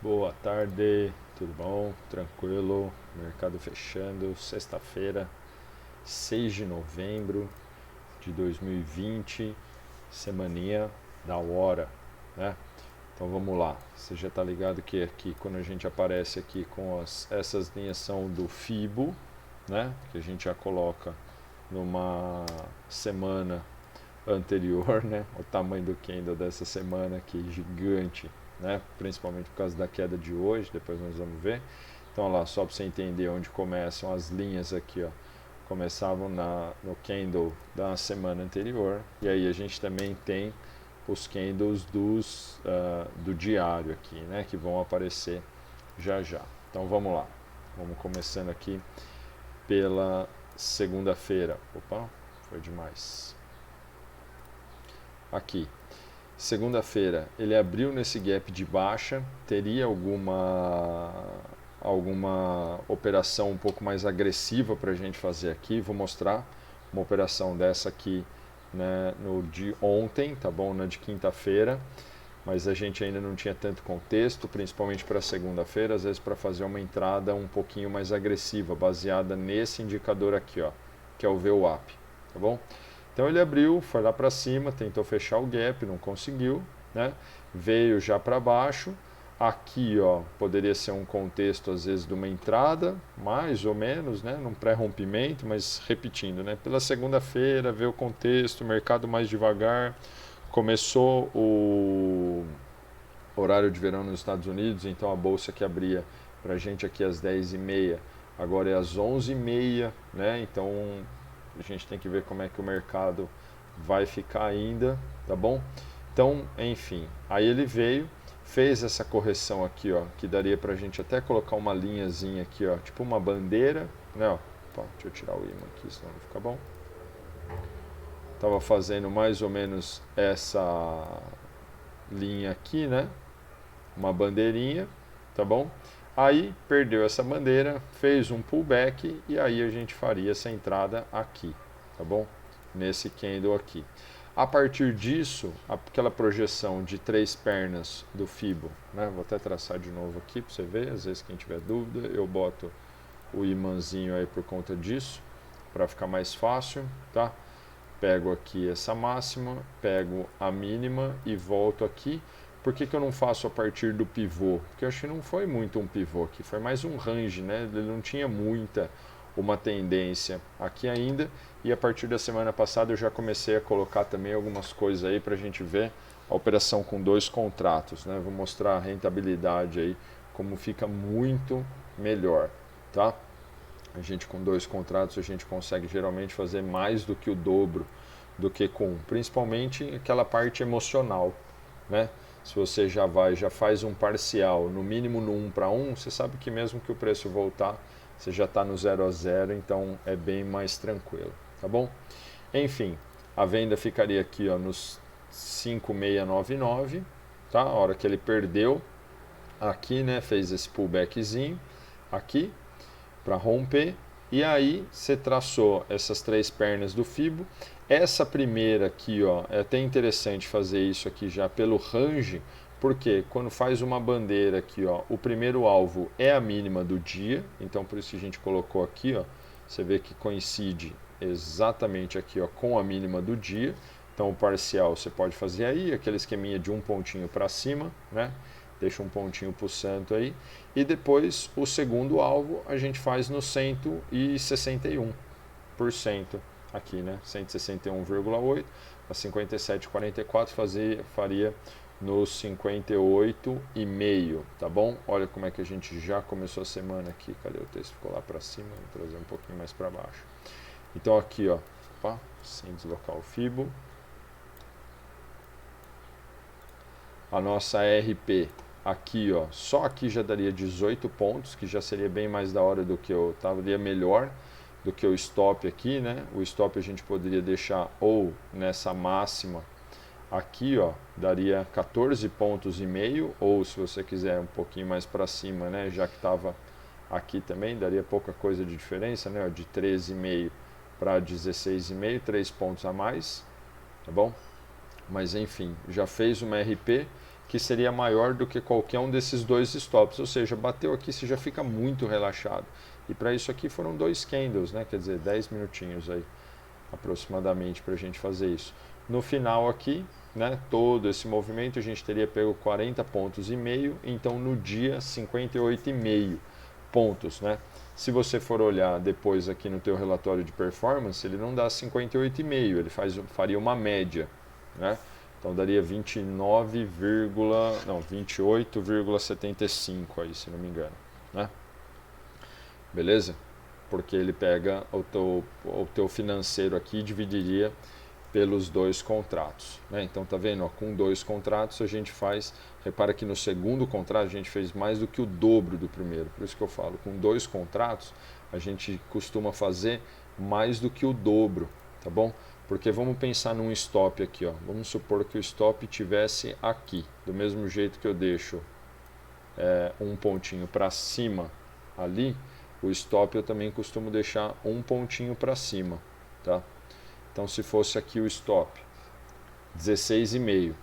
Boa tarde, tudo bom? Tranquilo? Mercado fechando, sexta-feira, 6 de novembro de 2020, semaninha da hora, né? Então vamos lá. Você já está ligado que aqui quando a gente aparece aqui com essas linhas são do Fibo, né? Que a gente já coloca numa semana anterior, né? O tamanho do candle dessa semana aqui gigante, né? Principalmente por causa da queda de hoje, depois nós vamos ver. Então, olha lá, só para você entender onde começam as linhas aqui, ó. Começavam no candle da semana anterior, e aí a gente também tem os candles do diário aqui, né? Que vão aparecer já já. Então vamos lá, vamos começando aqui pela segunda-feira. Opa, foi demais. Aqui, segunda-feira, ele abriu nesse gap de baixa, teria alguma operação um pouco mais agressiva para a gente fazer aqui. Vou mostrar uma operação dessa aqui, né, no de ontem, tá bom? Na de quinta-feira, mas a gente ainda não tinha tanto contexto, principalmente para segunda-feira, às vezes para fazer uma entrada um pouquinho mais agressiva, baseada nesse indicador aqui, ó, que é o VWAP, tá bom? Então ele abriu, foi lá para cima, tentou fechar o gap, não conseguiu, né? Veio já para baixo. Aqui, ó, poderia ser um contexto às vezes de uma entrada, mais ou menos, né, num pré-rompimento, mas repetindo, né? Pela segunda-feira, ver o contexto, mercado mais devagar. Começou o horário de verão nos Estados Unidos, então a bolsa que abria para a gente aqui às 10h30, agora é às 11h30, né? Então a gente tem que ver como é que o mercado vai ficar ainda, tá bom? Então, enfim, aí ele veio, fez essa correção aqui, ó, que daria pra gente até colocar uma linhazinha aqui, ó, tipo uma bandeira, né? Ó, opa, deixa eu tirar o imã aqui, senão não fica bom. Tava fazendo mais ou menos essa linha aqui, né? Uma bandeirinha, tá bom? Aí perdeu essa bandeira, fez um pullback e aí a gente faria essa entrada aqui, tá bom? Nesse candle aqui. A partir disso, aquela projeção de três pernas do Fibo, né? Vou até traçar de novo aqui para você ver, às vezes quem tiver dúvida, eu boto o imãzinho aí por conta disso, para ficar mais fácil, tá? Pego aqui essa máxima, pego a mínima e volto aqui. Por que eu não faço a partir do pivô? Porque eu acho que não foi muito um pivô aqui, foi mais um range, né? Ele não tinha uma tendência aqui ainda. E a partir da semana passada eu já comecei a colocar também algumas coisas aí para a gente ver a operação com dois contratos, né? Vou mostrar a rentabilidade aí, como fica muito melhor, tá? A gente com dois contratos a gente consegue geralmente fazer mais do que o dobro do que com um, principalmente aquela parte emocional, né? Se você já faz um parcial, no mínimo no 1 para 1, você sabe que mesmo que o preço voltar, você já está no 0 a 0, então é bem mais tranquilo, tá bom? Enfim, a venda ficaria aqui, ó, nos 5,699, tá? A hora que ele perdeu aqui, né, fez esse pullbackzinho aqui, para romper. E aí você traçou essas três pernas do fibo. Essa primeira aqui, ó, é até interessante fazer isso aqui já pelo range, porque quando faz uma bandeira aqui, ó, o primeiro alvo é a mínima do dia, então por isso que a gente colocou aqui, ó, você vê que coincide exatamente aqui, ó, com a mínima do dia. Então o parcial você pode fazer aí, aquele esqueminha de um pontinho para cima, né? Deixa um pontinho para o santo aí. E depois o segundo alvo a gente faz no 161% aqui, né? 161,8 a 57,44 faria nos 58,5, tá bom? Olha como é que a gente já começou a semana aqui. Cadê o texto? Ficou lá para cima, vou trazer um pouquinho mais para baixo. Então aqui, ó, opa, sem deslocar o fibo. A nossa RP aqui, ó, só aqui já daria 18 pontos, que já seria bem mais da hora do que eu estaria melhor do que o stop aqui, né? O stop a gente poderia deixar ou nessa máxima aqui, ó, daria 14 pontos e meio, ou se você quiser um pouquinho mais para cima, né, já que estava aqui também, daria pouca coisa de diferença, né, ó, de 13,5 para 16,5, 3 pontos a mais, tá bom? Mas enfim, já fez uma RP. que seria maior do que qualquer um desses dois stops, ou seja, bateu aqui, você já fica muito relaxado. E para isso aqui foram 2 candles, né? Quer dizer, 10 minutinhos aí, aproximadamente, para a gente fazer isso. No final aqui, né, todo esse movimento, a gente teria pego 40 pontos e meio, então no dia 58,5 pontos, né? Se você for olhar depois aqui no teu relatório de performance, ele não dá 58,5, ele faria uma média, né? Então daria 28,75 aí, se não me engano, né? Beleza? Porque ele pega o teu financeiro aqui e dividiria pelos 2 contratos, né? Então tá vendo, ó, com 2 contratos a gente faz, repara que no segundo contrato a gente fez mais do que o dobro do primeiro, por isso que eu falo, com 2 contratos a gente costuma fazer mais do que o dobro, tá bom? Porque vamos pensar num stop aqui, ó. Vamos supor que o stop tivesse aqui, do mesmo jeito que eu deixo um pontinho para cima ali, o stop eu também costumo deixar um pontinho para cima, tá? Então, se fosse aqui o stop, 16,5,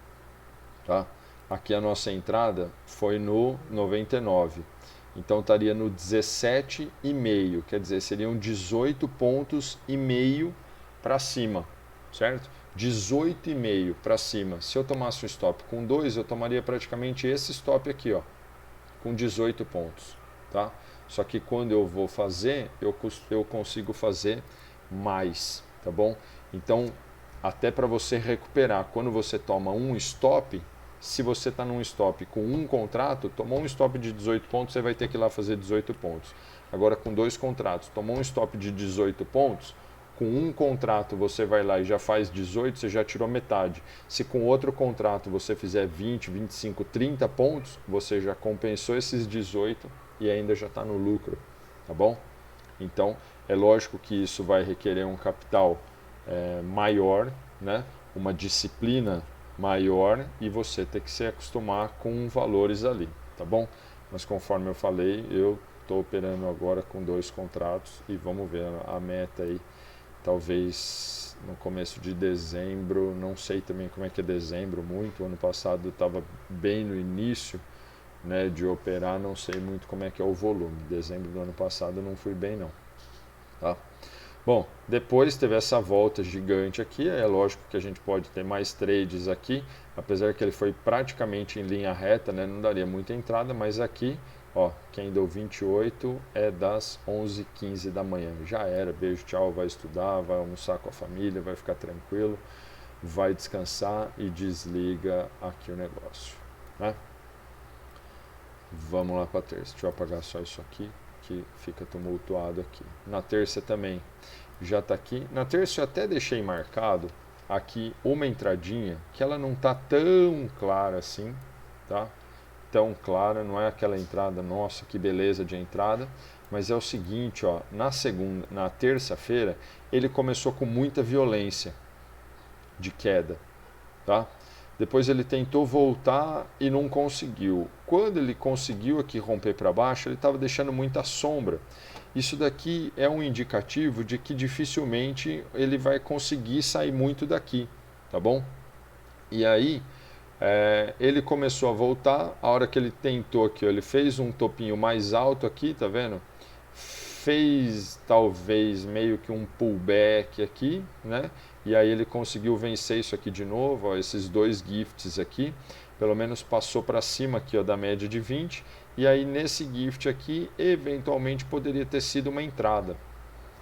tá? Aqui a nossa entrada foi no 99, então estaria no 17,5, quer dizer, seriam 18 pontos e meio para cima, certo? 18,5 para cima. Se eu tomasse um stop com 2, eu tomaria praticamente esse stop aqui, ó, com 18 pontos, tá? Só que quando eu vou fazer, eu consigo fazer mais, tá bom? Então, até para você recuperar, quando você toma um stop, se você está num stop com um contrato, tomou um stop de 18 pontos, você vai ter que ir lá fazer 18 pontos. Agora, com 2 contratos, tomou um stop de 18 pontos, com um contrato você vai lá e já faz 18, você já tirou metade. Se com outro contrato você fizer 20, 25, 30 pontos, você já compensou esses 18 e ainda já está no lucro, tá bom? Então, é lógico que isso vai requerer um capital maior, né? Uma disciplina maior e você ter que se acostumar com valores ali, tá bom? Mas conforme eu falei, eu estou operando agora com 2 contratos e vamos ver a meta aí, talvez no começo de dezembro, não sei também como é que é dezembro muito, ano passado estava bem no início, né, de operar, não sei muito como é que é o volume, dezembro do ano passado eu não fui bem não, tá? Bom, depois teve essa volta gigante aqui, é lógico que a gente pode ter mais trades aqui, apesar que ele foi praticamente em linha reta, né, não daria muita entrada, mas aqui, ó, quem deu 28 é das 11h15 da manhã, já era, beijo, tchau, vai estudar, vai almoçar com a família, vai ficar tranquilo, vai descansar e desliga aqui o negócio, né? Vamos lá para a terça, deixa eu apagar só isso aqui, que fica tumultuado aqui. Na terça também já está aqui. Na terça eu até deixei marcado aqui uma entradinha que ela não está tão clara assim, tá? Tão clara, não é aquela entrada, nossa, que beleza de entrada, mas é o seguinte, ó, na terça-feira ele começou com muita violência de queda, tá? Depois ele tentou voltar e não conseguiu. Quando ele conseguiu aqui romper para baixo, ele estava deixando muita sombra. Isso daqui é um indicativo de que dificilmente ele vai conseguir sair muito daqui, tá bom? E aí ele começou a voltar. A hora que ele tentou aqui, ó, ele fez um topinho mais alto aqui, tá vendo? Fez talvez meio que um pullback aqui, né? E aí ele conseguiu vencer isso aqui de novo, ó, esses 2 gifts aqui, pelo menos passou para cima aqui, ó, da média de 20, e aí nesse gift aqui, eventualmente poderia ter sido uma entrada,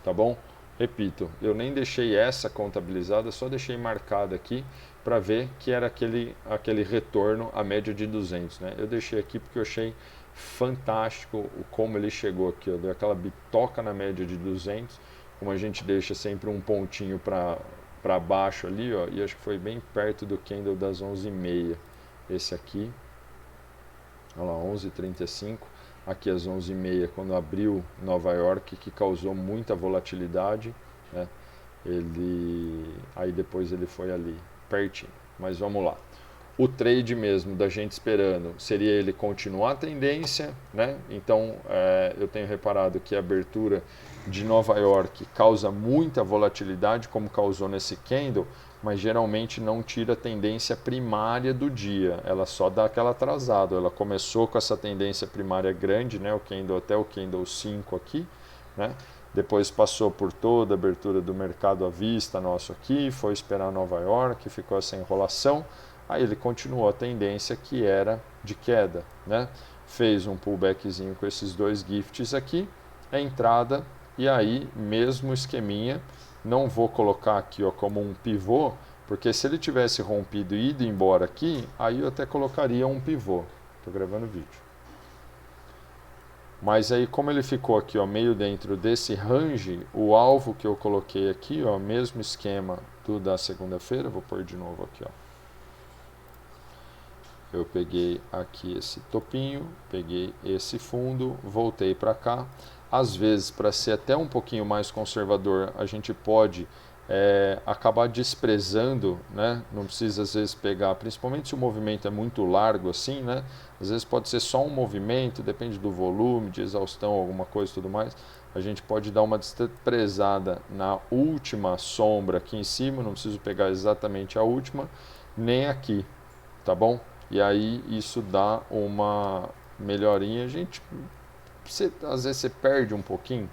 tá bom? Repito, eu nem deixei essa contabilizada, só deixei marcada aqui para ver que era aquele retorno à média de 200, né? Eu deixei aqui porque eu achei fantástico como ele chegou aqui, ó, deu aquela bitoca na média de 200, como a gente deixa sempre um pontinho para baixo ali, ó, e acho que foi bem perto do candle das 11h30, esse aqui, olha lá, 11h35, aqui às 11h30, quando abriu Nova York, que causou muita volatilidade, né? Aí depois ele foi ali, pertinho, mas vamos lá. O trade mesmo da gente esperando seria ele continuar a tendência, né? Então eu tenho reparado que a abertura de Nova York causa muita volatilidade, como causou nesse candle, mas geralmente não tira a tendência primária do dia, ela só dá aquela atrasada. Ela começou com essa tendência primária grande, né, o candle até o candle 5 aqui, né, depois passou por toda a abertura do mercado à vista nosso aqui, foi esperar Nova York, ficou essa enrolação, aí ele continuou a tendência que era de queda, né, fez um pullbackzinho com esses dois gifts aqui, a entrada, e aí mesmo esqueminha. Não vou colocar aqui ó, como um pivô, porque se ele tivesse rompido e ido embora aqui, aí eu até colocaria um pivô. Estou gravando vídeo. Mas aí como ele ficou aqui ó, meio dentro desse range, o alvo que eu coloquei aqui, ó, mesmo esquema do da segunda-feira, vou pôr de novo aqui. Ó. Eu peguei aqui esse topinho, peguei esse fundo, voltei para cá. Às vezes, para ser até um pouquinho mais conservador, a gente pode acabar desprezando, né? Não precisa às vezes pegar, principalmente se o movimento é muito largo assim, né? Às vezes pode ser só um movimento, depende do volume, de exaustão, alguma coisa e tudo mais. A gente pode dar uma desprezada na última sombra aqui em cima, não preciso pegar exatamente a última, nem aqui, tá bom? E aí isso dá uma melhorinha, gente. Às vezes você perde um pouquinho,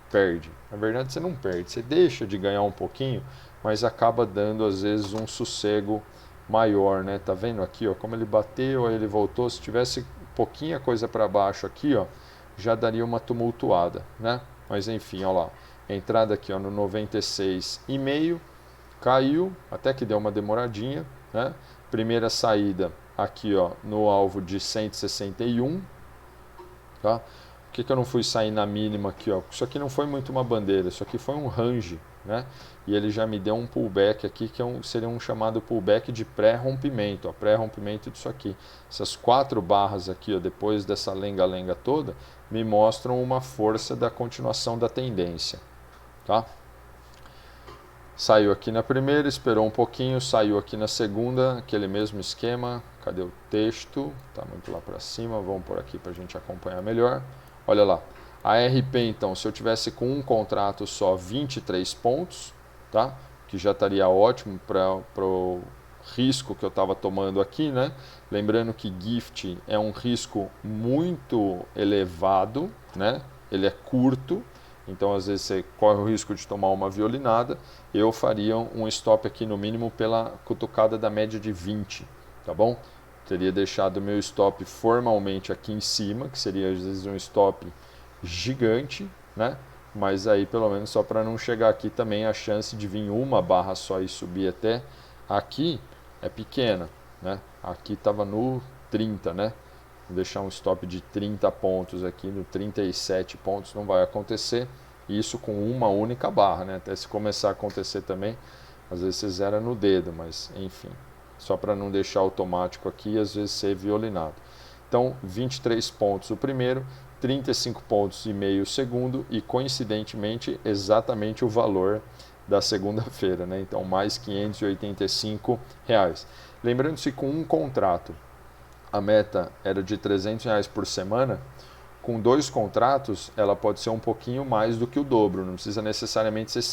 perde. Na verdade você não perde, você deixa de ganhar um pouquinho, mas acaba dando às vezes um sossego maior, né? Tá vendo aqui, ó, como ele bateu, aí ele voltou. Se tivesse pouquinha coisa para baixo aqui, ó, já daria uma tumultuada, né? Mas enfim, ó lá, entrada aqui, ó, no 96,5, caiu, até que deu uma demoradinha, né? Primeira saída aqui, ó, no alvo de 161. Tá? Por que eu não fui sair na mínima aqui? Ó? Isso aqui não foi muito uma bandeira, isso aqui foi um range, né? E ele já me deu um pullback aqui, que seria um chamado pullback de pré-rompimento, pré-rompimento disso aqui. Essas 4 barras aqui, ó, depois dessa lenga-lenga toda, me mostram uma força da continuação da tendência. Tá? Saiu aqui na primeira, esperou um pouquinho, saiu aqui na segunda, aquele mesmo esquema. Cadê o texto? Tá muito lá para cima, vamos por aqui para a gente acompanhar melhor. Olha lá, a RP então, se eu tivesse com um contrato só 23 pontos, tá? Que já estaria ótimo para o risco que eu estava tomando aqui, né? Lembrando que gift é um risco muito elevado, né? Ele é curto. Então, às vezes, você corre o risco de tomar uma violinada. Eu faria um stop aqui, no mínimo, pela cutucada da média de 20, tá bom? Teria deixado o meu stop formalmente aqui em cima, que seria, às vezes, um stop gigante, né? Mas aí, pelo menos, só para não chegar aqui também, a chance de vir uma barra só e subir até aqui é pequena, né? Aqui estava no 30, né? Vou deixar um stop de 30 pontos aqui, no 37 pontos não vai acontecer, isso com uma única barra, né? Até se começar a acontecer também, às vezes você zera no dedo, mas enfim, só para não deixar automático aqui, às vezes ser violinado. Então, 23 pontos o primeiro, 35 pontos e meio o segundo e coincidentemente exatamente o valor da segunda-feira, né? Então, mais R$585. Lembrando-se, com um contrato, a meta era de R$300 por semana, com 2 contratos ela pode ser um pouquinho mais do que o dobro, não precisa necessariamente ser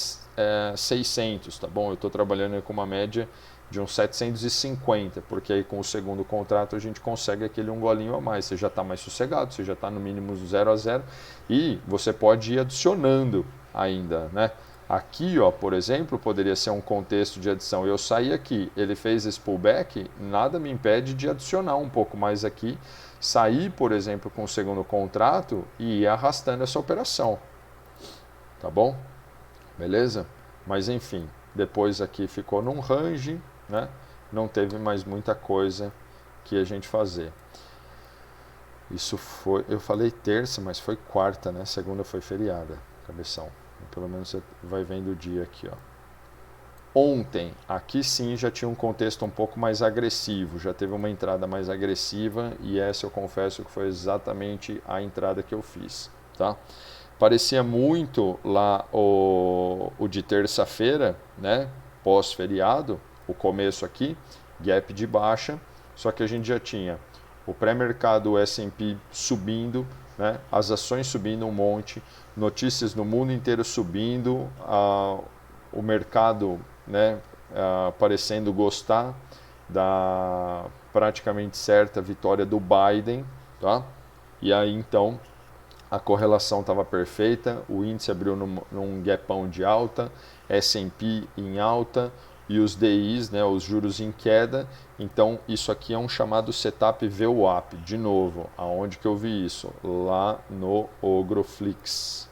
600, tá bom? Eu estou trabalhando com uma média de uns 750, porque aí com o segundo contrato a gente consegue aquele um golinho a mais, você já está mais sossegado, você já está no mínimo 0 a 0 e você pode ir adicionando ainda, né? Aqui, ó, por exemplo, poderia ser um contexto de adição. Eu saí aqui, ele fez esse pullback, nada me impede de adicionar um pouco mais aqui, sair, por exemplo, com o segundo contrato e ir arrastando essa operação. Tá bom? Beleza? Mas enfim, depois aqui ficou num range, né? Não teve mais muita coisa que a gente fazer. Isso foi, eu falei terça, mas foi quarta, né? Segunda foi feriada, cabeção. Pelo menos você vai vendo o dia aqui, ó. Ontem, aqui sim já tinha um contexto um pouco mais agressivo, já teve uma entrada mais agressiva e essa eu confesso que foi exatamente a entrada que eu fiz, tá? Parecia muito lá o de terça-feira, né? Pós-feriado, o começo aqui, gap de baixa, só que a gente já tinha o pré-mercado S&P subindo, né? As ações subindo um monte, notícias no mundo inteiro subindo, o mercado, né, parecendo gostar da praticamente certa vitória do Biden, tá? E aí então a correlação estava perfeita, o índice abriu num gapão de alta, S&P em alta e os DIs, né, os juros em queda. Então isso aqui é um chamado setup VWAP. De novo, aonde que eu vi isso? Lá no Ogroflix.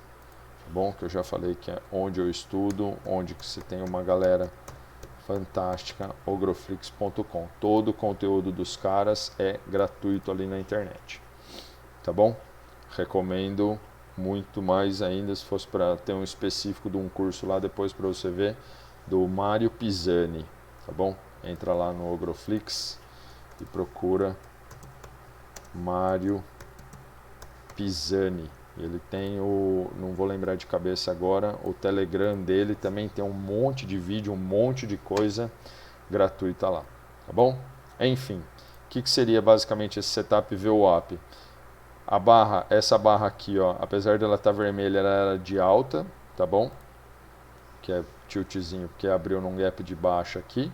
Tá bom? Que eu já falei que é onde eu estudo, onde que se tem uma galera fantástica, ogroflix.com. Todo o conteúdo dos caras é gratuito ali na internet. Tá bom? Recomendo muito mais ainda se fosse para ter um específico de um curso lá depois para você ver, do Mário Pisani, tá bom? Entra lá no Ogroflix e procura Mário Pisani. Ele tem não vou lembrar de cabeça agora, o Telegram dele também tem um monte de vídeo, um monte de coisa gratuita lá, tá bom? Enfim, o que seria basicamente esse setup VWAP? A barra, essa barra aqui, ó, apesar dela estar vermelha, ela era de alta, tá bom? Que é tiltzinho, porque abriu num gap de baixa aqui,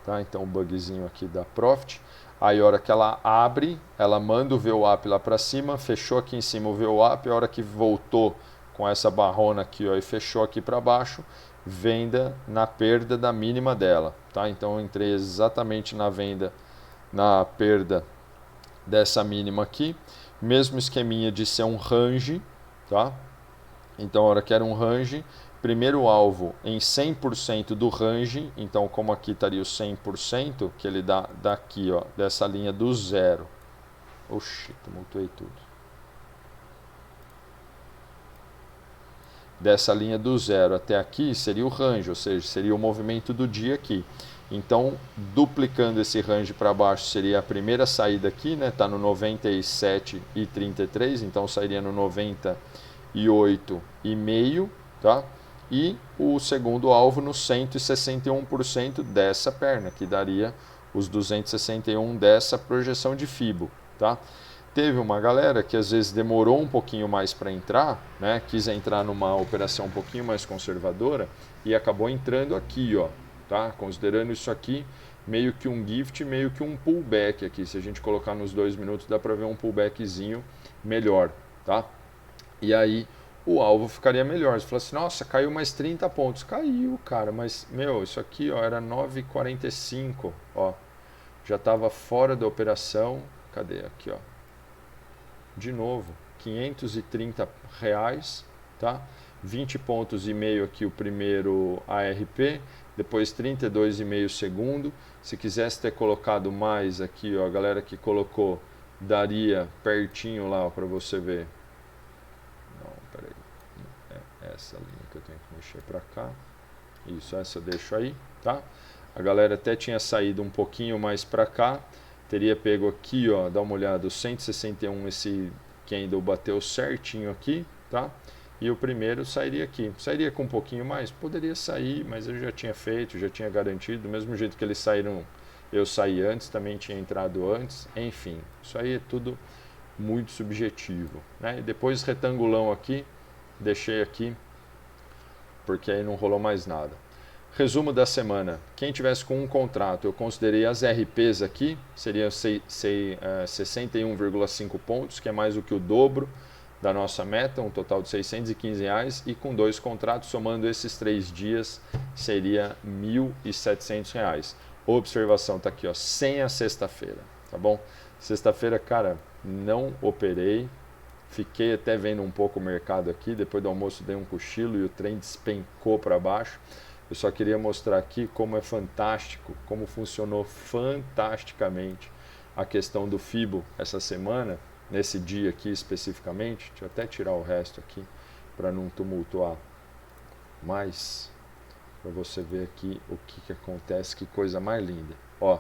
tá? Então um bugzinho aqui da Profit. Aí a hora que ela abre, ela manda o VWAP lá para cima, fechou aqui em cima o VWAP, a hora que voltou com essa barrona aqui, ó, e fechou aqui para baixo, venda na perda da mínima dela, tá? Então eu entrei exatamente na venda, na perda dessa mínima aqui. Mesmo esqueminha de ser um range, tá? Então a hora que era um range, primeiro alvo em 100% do range, então como aqui estaria o 100%, que ele dá daqui, ó, dessa linha do zero. Oxi, tumultuei tudo. Dessa linha do zero até aqui seria o range, ou seja, seria o movimento do dia aqui. Então, duplicando esse range para baixo seria a primeira saída aqui, né? Tá no 97,33, então sairia no 98,5, tá? E o segundo alvo no 161% dessa perna, que daria os 261 dessa projeção de FIBO, tá? Teve uma galera que às vezes demorou um pouquinho mais para entrar, né? Quis entrar numa operação um pouquinho mais conservadora e acabou entrando aqui, ó, tá? Considerando isso aqui meio que um gift, meio que um pullback aqui. Se a gente colocar nos 2 minutos, dá para ver um pullbackzinho melhor, tá? E aí o alvo ficaria melhor. Você fala assim, nossa, caiu mais 30 pontos. Caiu, cara, mas, meu, isso aqui, ó, era 9,45, ó. Já estava fora da operação. Cadê? Aqui, ó. De novo, R$ 530, tá? 20 pontos e meio aqui o primeiro ARP, depois 32,5 o segundo. Se quisesse ter colocado mais aqui, ó, a galera que colocou, daria pertinho lá para você ver. Não, peraí. É essa linha que eu tenho que mexer para cá. Isso, essa eu deixo aí, tá? A galera até tinha saído um pouquinho mais para cá. Teria pego aqui, ó, dá uma olhada, o 161, esse candle bateu certinho aqui, tá? E o primeiro sairia aqui. Sairia com um pouquinho mais? Poderia sair, mas eu já tinha feito, já tinha garantido. Do mesmo jeito que eles saíram, eu saí antes, também tinha entrado antes. Enfim, isso aí é tudo muito subjetivo, né? E depois retangulão aqui, deixei aqui, porque aí não rolou mais nada. Resumo da semana. Quem tivesse com um contrato, eu considerei as RPs aqui, seriam 61,5 pontos, que é mais do que o dobro da nossa meta, um total de R$615, e com 2 contratos, somando esses 3 dias, seria R$1.700. Observação está aqui, ó, sem a sexta-feira, tá bom? Sexta-feira, cara, não operei, fiquei até vendo um pouco o mercado aqui, depois do almoço dei um cochilo e o trem despencou para baixo. Eu só queria mostrar aqui como é fantástico, como funcionou fantasticamente a questão do FIBO essa semana, nesse dia aqui especificamente. Deixa eu até tirar o resto aqui para não tumultuar mais, para você ver aqui o que acontece, que coisa mais linda. Ó,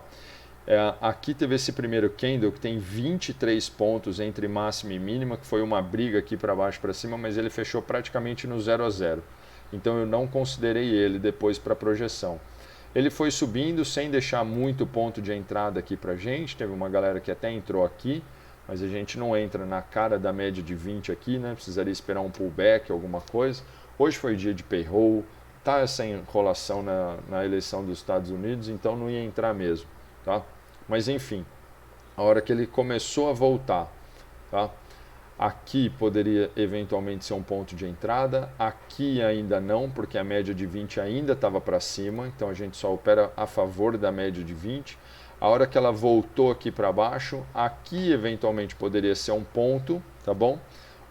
aqui teve esse primeiro candle que tem 23 pontos entre máxima e mínima, que foi uma briga aqui para baixo para cima, mas ele fechou praticamente no 0 a 0. Então eu não considerei ele depois para projeção. Ele foi subindo sem deixar muito ponto de entrada aqui para gente. Teve uma galera que até entrou aqui, mas a gente não entra na cara da média de 20 aqui, né? Precisaria esperar um pullback, alguma coisa. Hoje foi dia de payroll, tá essa enrolação na eleição dos Estados Unidos, então não ia entrar mesmo, tá? Mas enfim, a hora que ele começou a voltar, tá? Aqui poderia eventualmente ser um ponto de entrada, aqui ainda não, porque a média de 20 ainda estava para cima, então a gente só opera a favor da média de 20. A hora que ela voltou aqui para baixo, aqui eventualmente poderia ser um ponto, tá bom?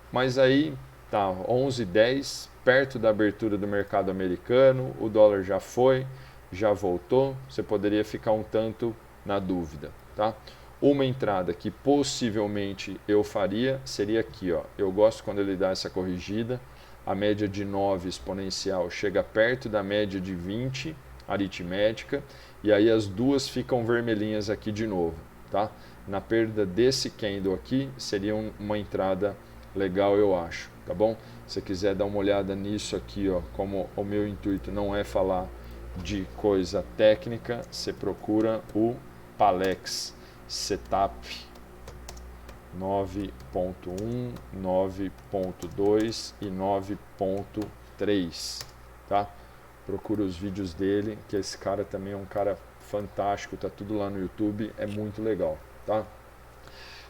Mas aí tá 11,10, perto da abertura do mercado americano, o dólar já foi, já voltou, você poderia ficar um tanto na dúvida, tá? Uma entrada que possivelmente eu faria seria aqui, ó. Eu gosto quando ele dá essa corrigida, a média de 9 exponencial chega perto da média de 20 aritmética, e aí as duas ficam vermelhinhas aqui de novo, tá? Na perda desse candle aqui, seria uma entrada legal, eu acho, tá bom? Se você quiser dar uma olhada nisso aqui, ó, como o meu intuito não é falar de coisa técnica, você procura o Palex Setup 9.1, 9.2 e 9.3, tá? Procura os vídeos dele, que esse cara também é um cara fantástico, tá tudo lá no YouTube, é muito legal, tá?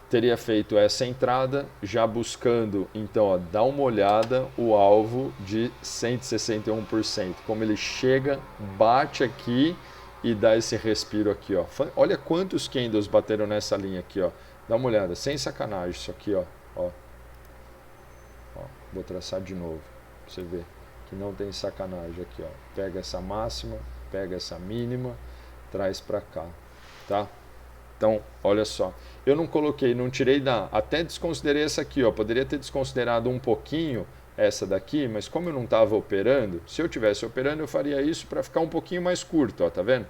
Teria feito essa entrada, já buscando, então, ó, dá uma olhada, o alvo de 161%, como ele chega, bate aqui e dá esse respiro aqui, ó. Olha quantos candles bateram nessa linha aqui, ó. Dá uma olhada, sem sacanagem isso aqui, ó. Ó. Vou traçar de novo, pra você ver que não tem sacanagem aqui, ó. Pega essa máxima, pega essa mínima, traz pra cá, tá? Então, olha só, eu não coloquei, não tirei até desconsiderei essa aqui, ó, poderia ter desconsiderado um pouquinho essa daqui, mas como eu não estava operando, se eu tivesse operando eu faria isso para ficar um pouquinho mais curto, ó, tá vendo?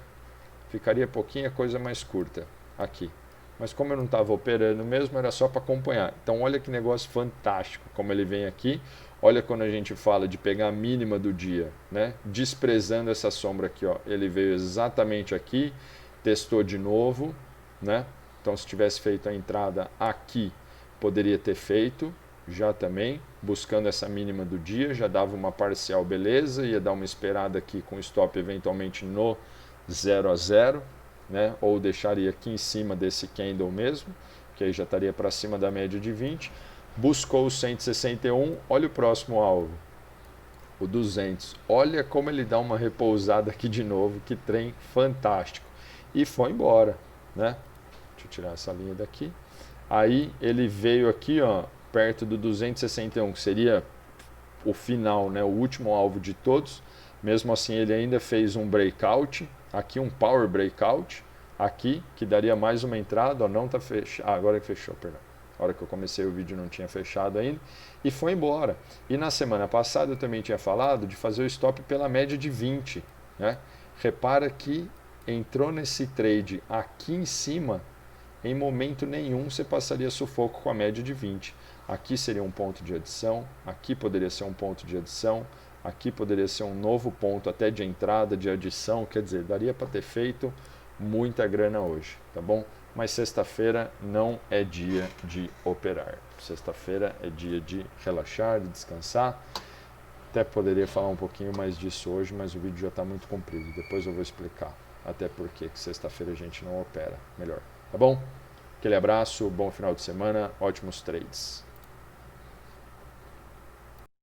Ficaria pouquinha coisa mais curta aqui. Mas como eu não estava operando mesmo, era só para acompanhar. Então olha que negócio fantástico, como ele vem aqui. Olha quando a gente fala de pegar a mínima do dia, né? Desprezando essa sombra aqui, ó. Ele veio exatamente aqui, testou de novo, né? Então se tivesse feito a entrada aqui, poderia ter feito já também, buscando essa mínima do dia, já dava uma parcial beleza, ia dar uma esperada aqui com stop eventualmente no 0 a 0, né? Ou deixaria aqui em cima desse candle mesmo, que aí já estaria para cima da média de 20, buscou o 161, olha o próximo alvo, o 200, olha como ele dá uma repousada aqui de novo, que trem fantástico, e foi embora, né? Deixa eu tirar essa linha daqui. Aí ele veio aqui, ó, perto do 261, que seria o final, né, o último alvo de todos. Mesmo assim, ele ainda fez um breakout, aqui um power breakout, aqui, que daria mais uma entrada, ó, não está fechado, agora que fechou, perdão. A hora que eu comecei o vídeo não tinha fechado ainda, e foi embora. E na semana passada eu também tinha falado de fazer o stop pela média de 20, né? Repara que entrou nesse trade aqui em cima, em momento nenhum você passaria sufoco com a média de 20. Aqui seria um ponto de adição, aqui poderia ser um ponto de adição, aqui poderia ser um novo ponto até de entrada, de adição, quer dizer, daria para ter feito muita grana hoje, tá bom? Mas sexta-feira não é dia de operar. Sexta-feira é dia de relaxar, de descansar. Até poderia falar um pouquinho mais disso hoje, mas o vídeo já está muito comprido. Depois eu vou explicar até por que sexta-feira a gente não opera melhor. Tá bom? Aquele abraço, bom final de semana, ótimos trades.